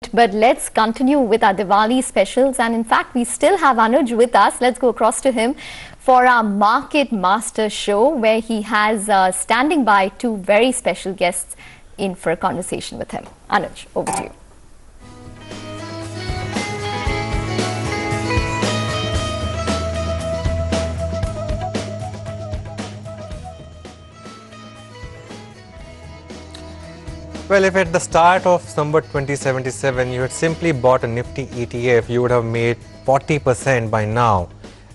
Right, but let's continue with our Diwali specials, and in fact we still have Anuj with us. Let's go across to him for our Market Master show, where he has standing by two very special guests in for a conversation with him. Anuj, over to you. Well, if at the start of December 2077 you had simply bought a Nifty ETF, you would have made 40% by now.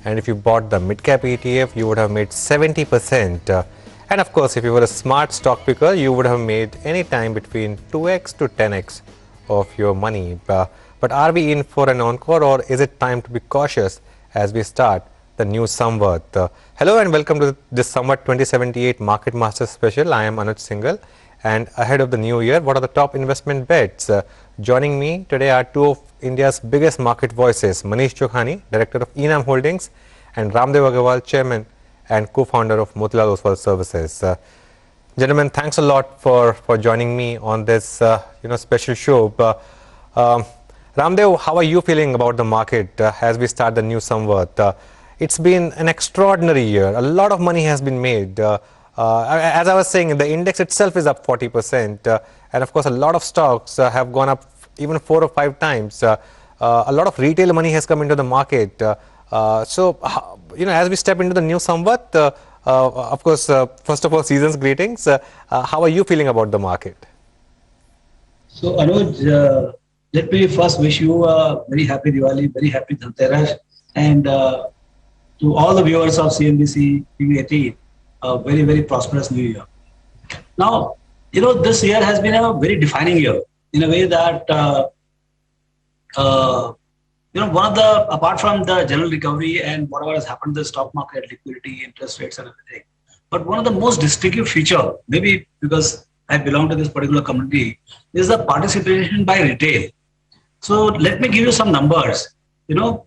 And if you bought the mid-cap ETF, you would have made 70%. And of course, if you were a smart stock picker, you would have made any time between 2x to 10x of your money. But are we in for an encore, or is it time to be cautious as we start the new Samvat? Hello and welcome to this Samvat 2078 Market Master Special. I am Anuj Singhal. And ahead of the new year, what are the top investment bets? Joining me today are two of India's biggest market voices, Manish Chokhani, Director of Enam Holdings, and Ramdev Agarwal, Chairman and co-founder of Motilal Oswal Services. Gentlemen, thanks a lot for joining me on this special show. Ramdev, how are you feeling about the market as we start the new Samvat? It's been an extraordinary year. A lot of money has been made. As I was saying, the index itself is up 40%, and of course a lot of stocks have gone up even 4 or 5 times. A lot of retail money has come into the market. So, as we step into the new Samvat, of course, first of all, season's greetings. How are you feeling about the market? So, Anuj, let me first wish you a very happy Diwali, very happy Dhanteras, and to all the viewers of CNBC TV18. A very, very prosperous new year. Now, this year has been a very defining year in a way that, apart from the general recovery and whatever has happened in the stock market, liquidity, interest rates and everything, but one of the most distinctive feature, maybe because I belong to this particular community, is the participation by retail. So let me give you some numbers. The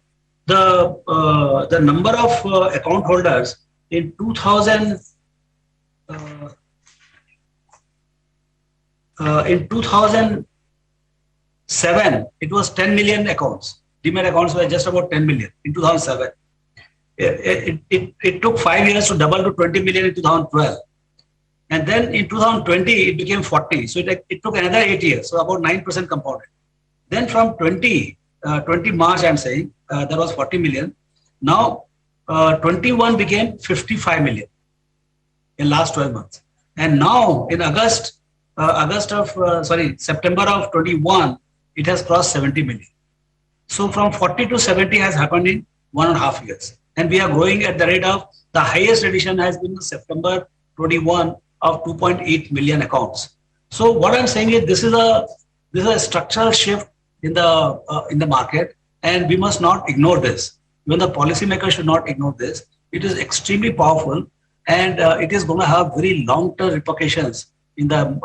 number of account holders in 2007, it was 10 million accounts. Demat accounts were just about 10 million in 2007. It took 5 years to double to 20 million in 2012. And then in 2020, it became 40. So it took another 8 years, so about 9% compounded. Then from 20 March, I'm saying, there was 40 million. Now, 21 became 55 million in last 12 months. And now in September of 21, it has crossed 70 million. So from 40 to 70 has happened in 1.5 years. And we are growing at the rate of, the highest addition has been in September 21 of 2.8 million accounts. So what I'm saying is this is a structural shift in the market, and we must not ignore this. Even the policymakers should not ignore this. It is extremely powerful, and it is going to have very long-term repercussions in the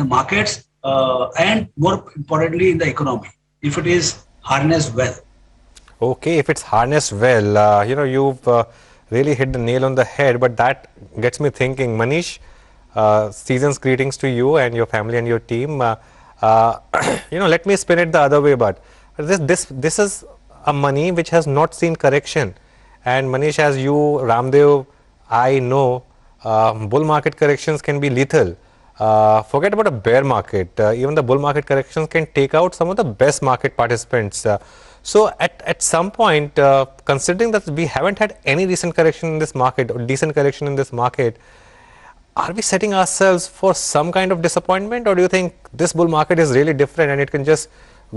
markets and more importantly in the economy, if it is harnessed well. Okay, if it's harnessed well, you've really hit the nail on the head. But that gets me thinking, Manish. Season's greetings to you and your family and your team. Let me spin it the other way. But this is a money which has not seen correction, and Manish, as you, Ramdev, I know, bull market corrections can be lethal. Forget about a bear market. Even the bull market corrections can take out some of the best market participants. So at some point, considering that we haven't had any recent correction in this market or decent correction in this market, are we setting ourselves for some kind of disappointment, or do you think this bull market is really different and it can just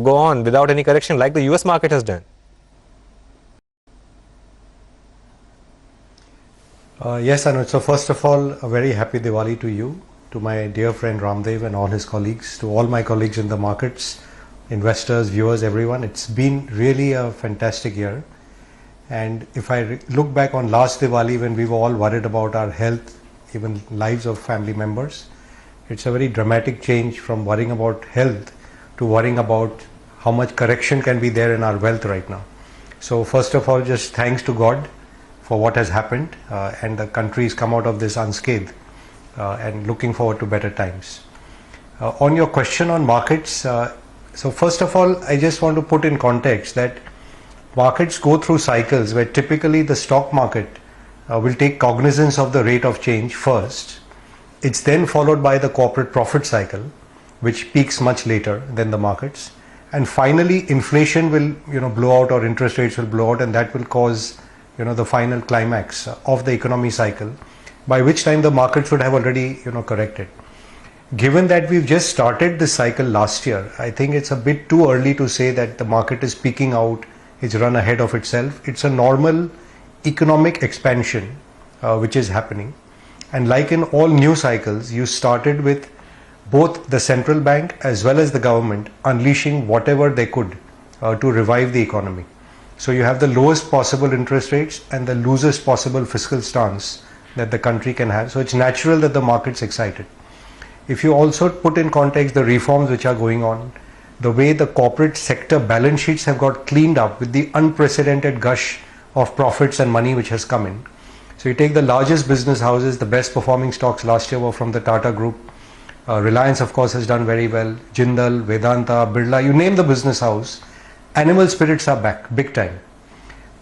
go on without any correction like the US market has done? Yes, Anuj. So first of all, a very happy Diwali to you, to my dear friend Ramdev and all his colleagues, to all my colleagues in the markets, investors, viewers, everyone. It's been really a fantastic year. And if I look back on last Diwali, when we were all worried about our health, even lives of family members, it's a very dramatic change from worrying about health to worrying about how much correction can be there in our wealth right now. So first of all, just thanks to God for what has happened, and the country's come out of this unscathed, and looking forward to better times. On your question on markets, So first of all, I just want to put in context that markets go through cycles where typically the stock market will take cognizance of the rate of change first. It's then followed by the corporate profit cycle, which peaks much later than the markets. And finally, inflation will blow out, or interest rates will blow out, and that will cause the final climax of the economy cycle, by which time the markets would have already corrected. Given that we've just started this cycle last year, I think it's a bit too early to say that the market is peaking out, it's run ahead of itself. It's a normal economic expansion which is happening. And like in all new cycles, you started with both the central bank as well as the government unleashing whatever they could to revive the economy. So you have the lowest possible interest rates and the loosest possible fiscal stance that the country can have. So it's natural that the market's excited. If you also put in context the reforms which are going on, the way the corporate sector balance sheets have got cleaned up with the unprecedented gush of profits and money which has come in. So you take the largest business houses, the best performing stocks last year were from the Tata Group. Reliance of course has done very well, Jindal, Vedanta, Birla, you name the business house, animal spirits are back big time.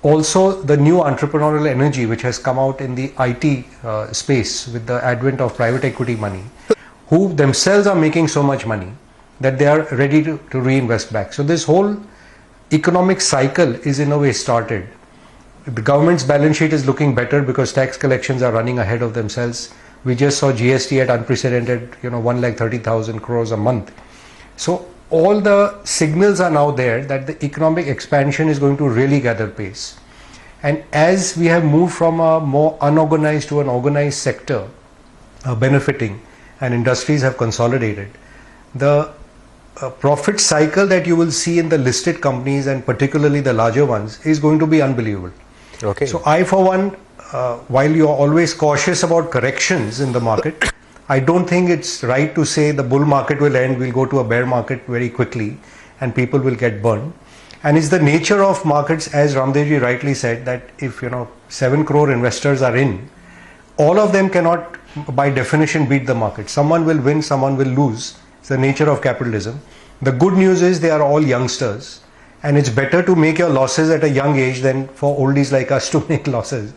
Also the new entrepreneurial energy which has come out in the IT space with the advent of private equity money, who themselves are making so much money that they are ready to reinvest back. So this whole economic cycle is in a way started. The government's balance sheet is looking better because tax collections are running ahead of themselves. We just saw GST at unprecedented 1,30,000 crores a month. So all the signals are now there that the economic expansion is going to really gather pace. And as we have moved from a more unorganized to an organized sector benefiting, and industries have consolidated, the profit cycle that you will see in the listed companies and particularly the larger ones is going to be unbelievable. Okay. So I for one, while you are always cautious about corrections in the market, I don't think it's right to say the bull market will end, we'll go to a bear market very quickly and people will get burned. And it's the nature of markets, as Ramdevji rightly said, that if 7 crore investors are in, all of them cannot by definition beat the market. Someone will win, someone will lose. It's the nature of capitalism. The good news is they are all youngsters, and it's better to make your losses at a young age than for oldies like us to make losses.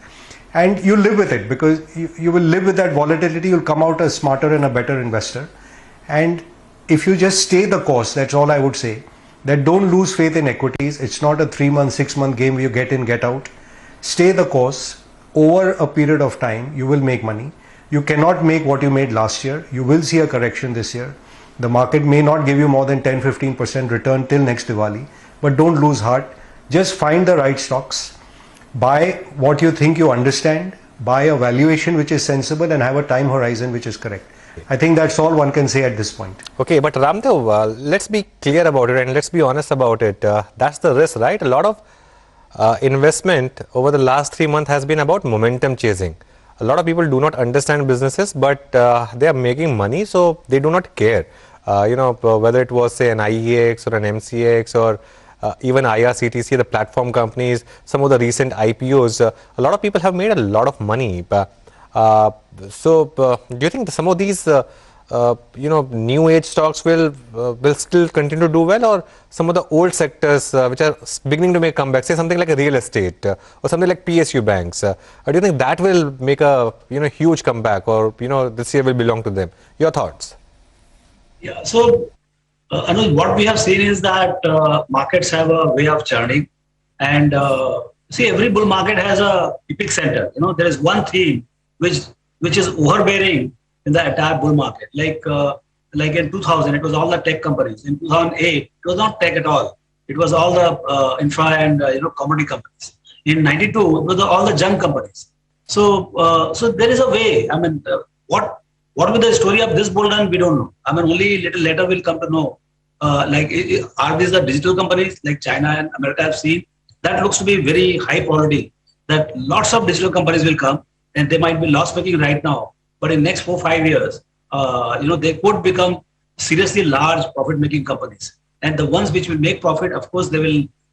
And you live with it because you will live with that volatility. You'll come out a smarter and a better investor. And if you just stay the course, that's all I would say. That don't lose faith in equities. It's not a 3-month, 6-month game where you get in, get out. Stay the course. Over a period of time, you will make money. You cannot make what you made last year. You will see a correction this year. The market may not give you more than 10-15% return till next Diwali, but don't lose heart. Just find the right stocks, buy what you think you understand, buy a valuation which is sensible, and have a time horizon which is correct. I think that's all one can say at this point. Okay, but Ramdev, let's be clear about it and let's be honest about it. That's the risk, right? A lot of investment over the last 3 months has been about momentum chasing. A lot of people do not understand businesses, but they are making money, so they do not care. Whether it was say an IEX or an MCX or even IRCTC, the platform companies, some of the recent IPOs, a lot of people have made a lot of money. So do you think some of these new age stocks will still continue to do well, or some of the old sectors which are beginning to make comebacks, say something like a real estate or something like PSU banks, do you think that will make a huge comeback, or this year will belong to them? Your thoughts? Yeah, so Anuj, what we have seen is that markets have a way of churning, and see, every bull market has a epic center. There is one theme which is overbearing in the entire bull market. Like in 2000, it was all the tech companies. In 2008, it was not tech at all. It was all the infra and commodity companies. In 92, it was all the junk companies. So there is a way. I mean, what will the story of this bull run? We don't know. I mean, only little later we'll come to know. Are these the digital companies like China and America have seen? That looks to be very high probability that lots of digital companies will come, and they might be loss making right now, but in next 4-5 years, they could become seriously large profit making companies. And the ones which will make profit, of course, they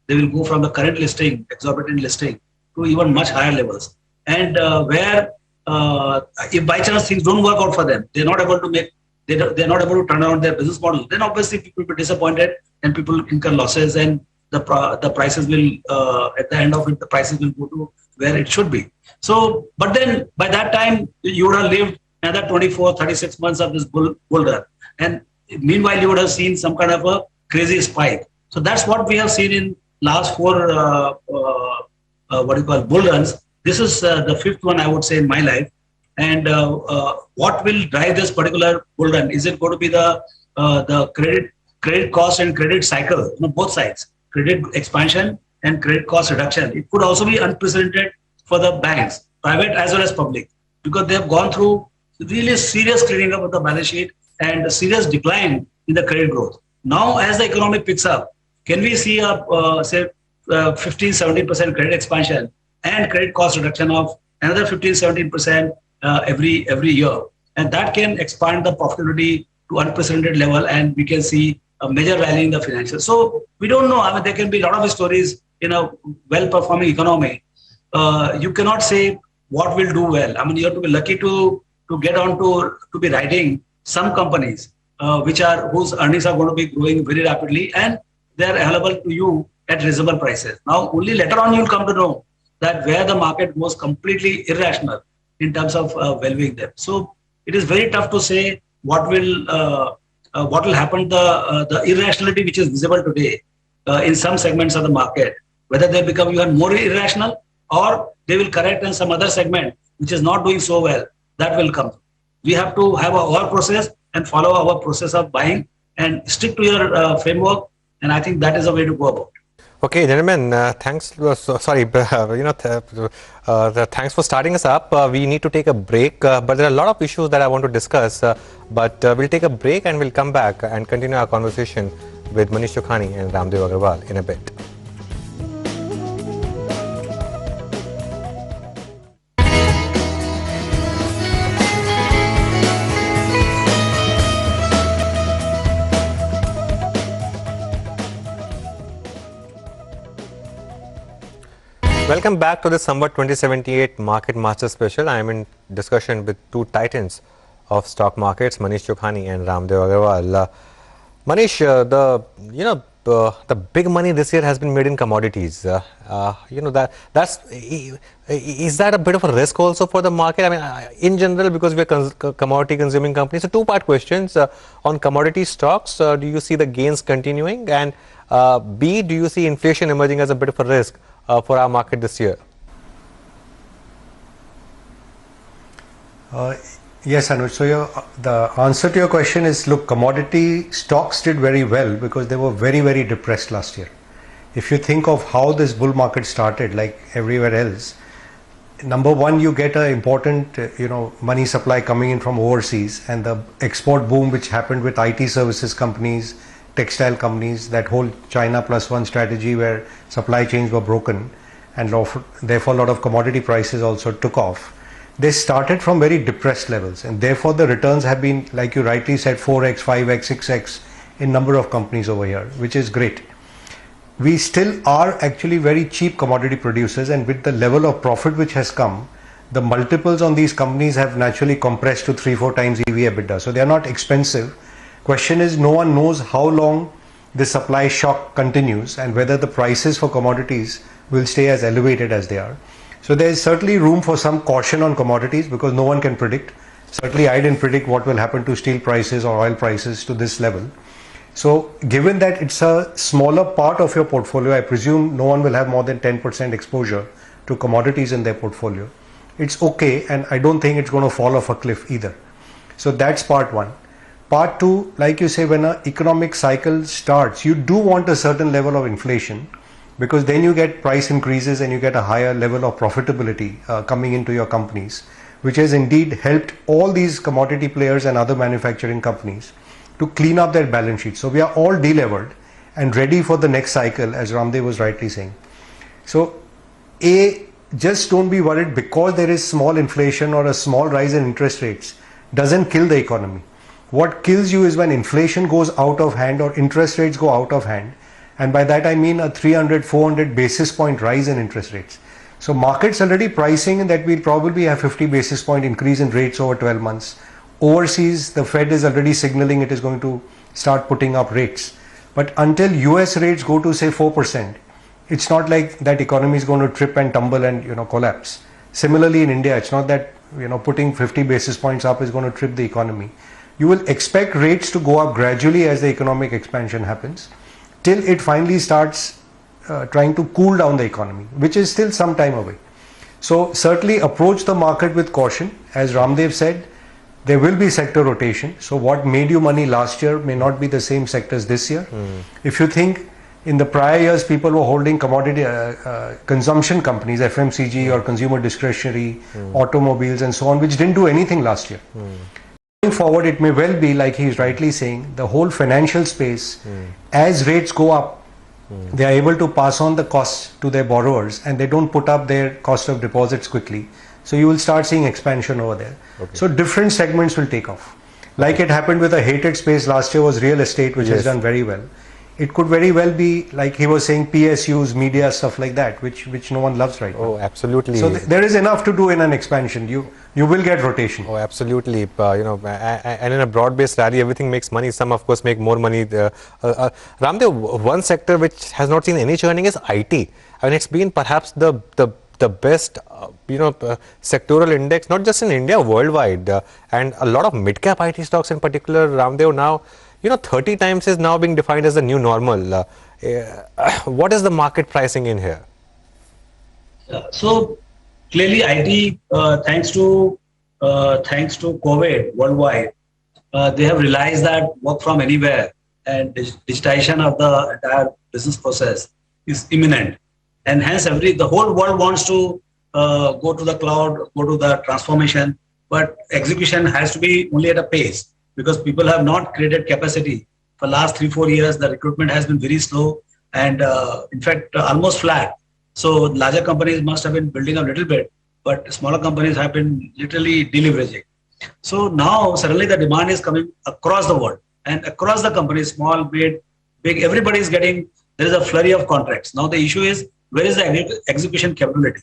will go from the current listing, exorbitant listing, to even much higher levels. And where if by chance things don't work out for them, they're not able to make they're not able to turn around their business model, then obviously people will be disappointed and people incur losses, and the prices will, at the end of it, the prices will go to where it should be. So, but then by that time, you would have lived another 24, 36 months of this bull run. And meanwhile, you would have seen some kind of a crazy spike. So that's what we have seen in last four, bull runs. This is the fifth one, I would say, in my life. And what will drive this particular bull run? Is it going to be the credit cost and credit cycle, both sides, credit expansion and credit cost reduction? It could also be unprecedented for the banks, private as well as public, because they have gone through really serious cleaning up of the balance sheet and a serious decline in the credit growth. Now, as the economy picks up, can we see a say 15-17% credit expansion and credit cost reduction of another 15-17% every year? And that can expand the profitability to unprecedented level, and we can see a major rally in the financials. So we don't know. I mean, there can be a lot of stories in a well-performing economy. You cannot say what will do well. I mean, you have to be lucky to get on to be riding some companies whose earnings are going to be growing very rapidly, and they are available to you at reasonable prices. Now, only later on you'll come to know that where the market was completely irrational in terms of valuing them. So it is very tough to say what will happen. The irrationality which is visible today in some segments of the market, whether they become even more irrational or they will correct in some other segment which is not doing so well, that will come. We have to have our process and follow our process of buying and stick to your framework, and I think that is the way to go about it. Okay, gentlemen, thanks. Thanks for starting us up. We need to take a break, but there are a lot of issues that I want to discuss. But we'll take a break and we'll come back and continue our conversation with Manish Chokhani and Ramdev Agarwal in a bit. Welcome back to the Samvat 2078 Market Master Special. I am in discussion with two titans of stock markets, Manish Chokhani and Ramdev Agarwal. Manish, the big money this year has been made in commodities. Is that a bit of a risk also for the market? I mean, in general, because we are commodity consuming companies. So two-part questions on commodity stocks. Do you see the gains continuing? And B, do you see inflation emerging as a bit of a risk for our market this year? Yes, Anuj. So the answer to your question is, look, commodity stocks did very well because they were very, very depressed last year. If you think of how this bull market started, like everywhere else, number one, you get an important, money supply coming in from overseas, and the export boom which happened with IT services companies, textile companies, that whole China plus one strategy where supply chains were broken, and therefore a lot of commodity prices also took off. They started from very depressed levels, and therefore the returns have been, like you rightly said, 4x, 5x, 6x in number of companies over here, which is great. We still are actually very cheap commodity producers, and with the level of profit which has come, the multiples on these companies have naturally compressed to 3-4 times EV/EBITDA. So they are not expensive. Question is, no one knows how long the supply shock continues and whether the prices for commodities will stay as elevated as they are. So there is certainly room for some caution on commodities because no one can predict. Certainly I didn't predict what will happen to steel prices or oil prices to this level. So given that it's a smaller part of your portfolio, I presume no one will have more than 10% exposure to commodities in their portfolio. It's okay, and I don't think it's going to fall off a cliff either. So that's part one. Part two, like you say, when an economic cycle starts, you do want a certain level of inflation, because then you get price increases and you get a higher level of profitability coming into your companies, which has indeed helped all these commodity players and other manufacturing companies to clean up their balance sheets. So we are all delevered and ready for the next cycle, as Ramdev was rightly saying. So just don't be worried because there is small inflation or a small rise in interest rates doesn't kill the economy. What kills you is when inflation goes out of hand or interest rates go out of hand. And by that I mean a 300-400 basis point rise in interest rates. So markets already pricing in that we'll probably have 50 basis point increase in rates over 12 months. overseas, the Fed is already signaling it is going to start putting up rates. But until US rates go to say 4%, it's not like that economy is going to trip and tumble and collapse. Similarly in India, it's not that putting 50 basis points up is going to trip the economy. You will expect rates to go up gradually as the economic expansion happens, till it finally starts trying to cool down the economy, which is still some time away. So certainly approach the market with caution. As Ramdev said, there will be sector rotation. So what made you money last year may not be the same sectors this year. If you think in the prior years people were holding commodity consumption companies, FMCG or consumer discretionary, automobiles and so on, which didn't do anything last year. Going forward, it may well be, like he's rightly saying, the whole financial space, as rates go up, they are able to pass on the costs to their borrowers and they don't put up their cost of deposits quickly. So you will start seeing expansion over there. So different segments will take off. Like it happened with a hated space last year was real estate, which has done very well. It could very well be, like he was saying, PSUs, media, stuff like that, which no one loves right now. Oh, absolutely. So there is enough to do in an expansion. You will get rotation. Oh, absolutely. And in a broad-based rally, everything makes money. Some, of course, make more money. Ramdev, one sector which has not seen any churning is IT. I mean, it's been perhaps the best, sectoral index, not just in India, worldwide. And a lot of mid-cap IT stocks in particular, Ramdev, now, 30 times is now being defined as the new normal. What is the market pricing in here? So clearly IT, thanks to COVID worldwide, they have realized that work from anywhere and digitization of the entire business process is imminent. And hence the whole world wants to go to the cloud, go to the transformation, but execution has to be only at a pace, because people have not created capacity. For last 3-4 years, the recruitment has been very slow and in fact almost flat. So larger companies must have been building a little bit, but smaller companies have been literally deleveraging. So now suddenly the demand is coming across the world and across the companies, small, big, everybody is getting, there is a flurry of contracts. Now the issue is, where is the execution capability?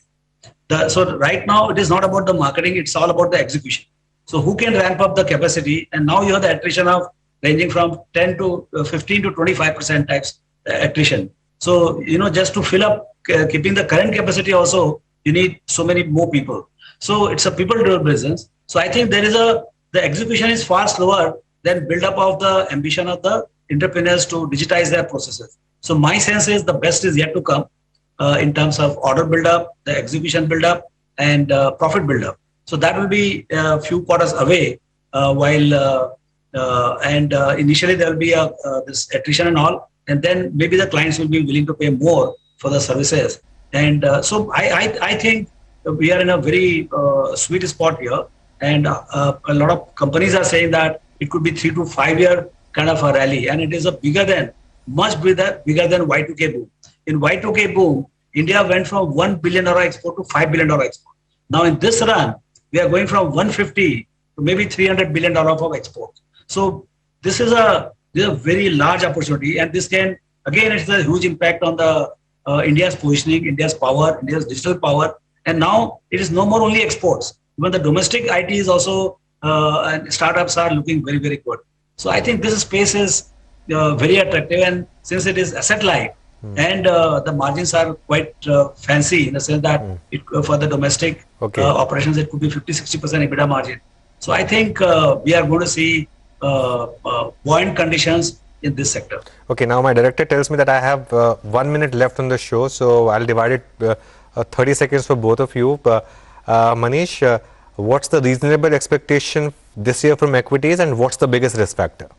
So right now it is not about the marketing, it's all about the execution. So who can ramp up the capacity? And now you have the attrition of ranging from 10 to 15 to 25% types attrition. So, just to fill up, keeping the current capacity also, you need so many more people. So it's a people-driven business. So I think the execution is far slower than build-up of the ambition of the entrepreneurs to digitize their processes. So my sense is the best is yet to come in terms of order build-up, the execution build-up, and profit build-up. So that will be a few quarters away, initially there will be this attrition and all, and then maybe the clients will be willing to pay more for the services. And so I think we are in a very sweet spot here, and a lot of companies are saying that it could be 3 to 5 year kind of a rally, and it is much bigger than Y2K boom. In Y2K boom, India went from $1 billion export to $5 billion export. Now in this run, we are going from 150 to maybe $300 billion of exports. So this is a very large opportunity, and this can, again, it's a huge impact on the India's positioning, India's power, India's digital power. And now it is no more only exports. Even the domestic IT is also, and startups are looking very, very good. So I think this space is very attractive, and since it is asset light, and the margins are quite fancy in the sense that for the domestic operations, it could be 50-60% EBITDA margin. So I think we are going to see buoyant conditions in this sector. Okay, now my director tells me that I have 1 minute left on the show, so I'll divide it 30 seconds for both of you. Manish, what's the reasonable expectation this year from equities, and what's the biggest risk factor?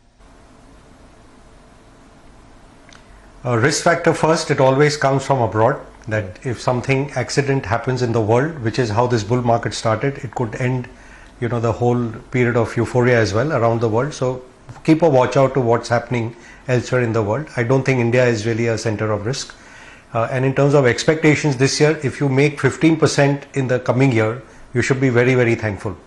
Risk factor first, it always comes from abroad, that if something accident happens in the world, which is how this bull market started, it could end the whole period of euphoria as well around the world. So keep a watch out to what's happening elsewhere in the world. I don't think India is really a center of risk. And in terms of expectations this year, if you make 15% in the coming year, you should be very, very thankful.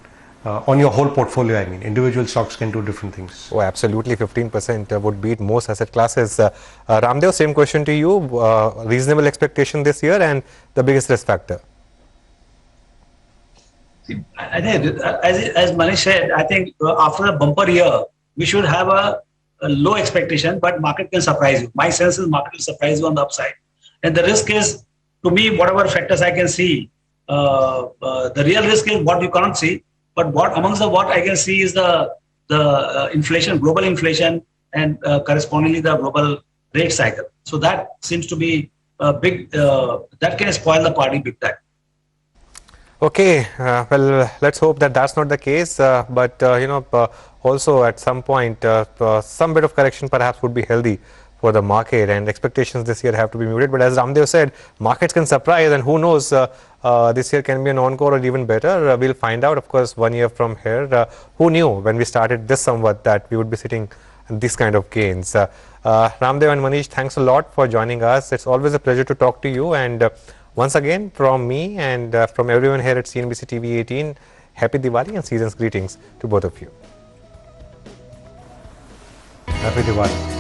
On your whole portfolio, I mean, individual stocks can do different things. Oh, absolutely. 15% would beat most asset classes. Ramdev, same question to you. Reasonable expectation this year and the biggest risk factor? I think, as Manish said, I think after a bumper year, we should have a low expectation, but market can surprise you. My sense is market will surprise you on the upside. And the risk is, to me, whatever factors I can see, the real risk is what you can't see. But what amongst the what I can see is the inflation, global inflation, and correspondingly the global rate cycle. So that seems to be a big, that can spoil the party big time. Okay, well, let's hope that that's not the case. But also at some point, some bit of correction perhaps would be healthy for the market, and expectations this year have to be muted. But as Ramdev said, markets can surprise, and who knows, this year can be an encore or even better. We'll find out, of course, 1 year from here. Who knew when we started this somewhat that we would be sitting in this kind of gains? Ramdev and Manish, thanks a lot for joining us. It's always a pleasure to talk to you. And once again, from me and from everyone here at CNBC TV 18, happy Diwali and season's greetings to both of you. Happy Diwali.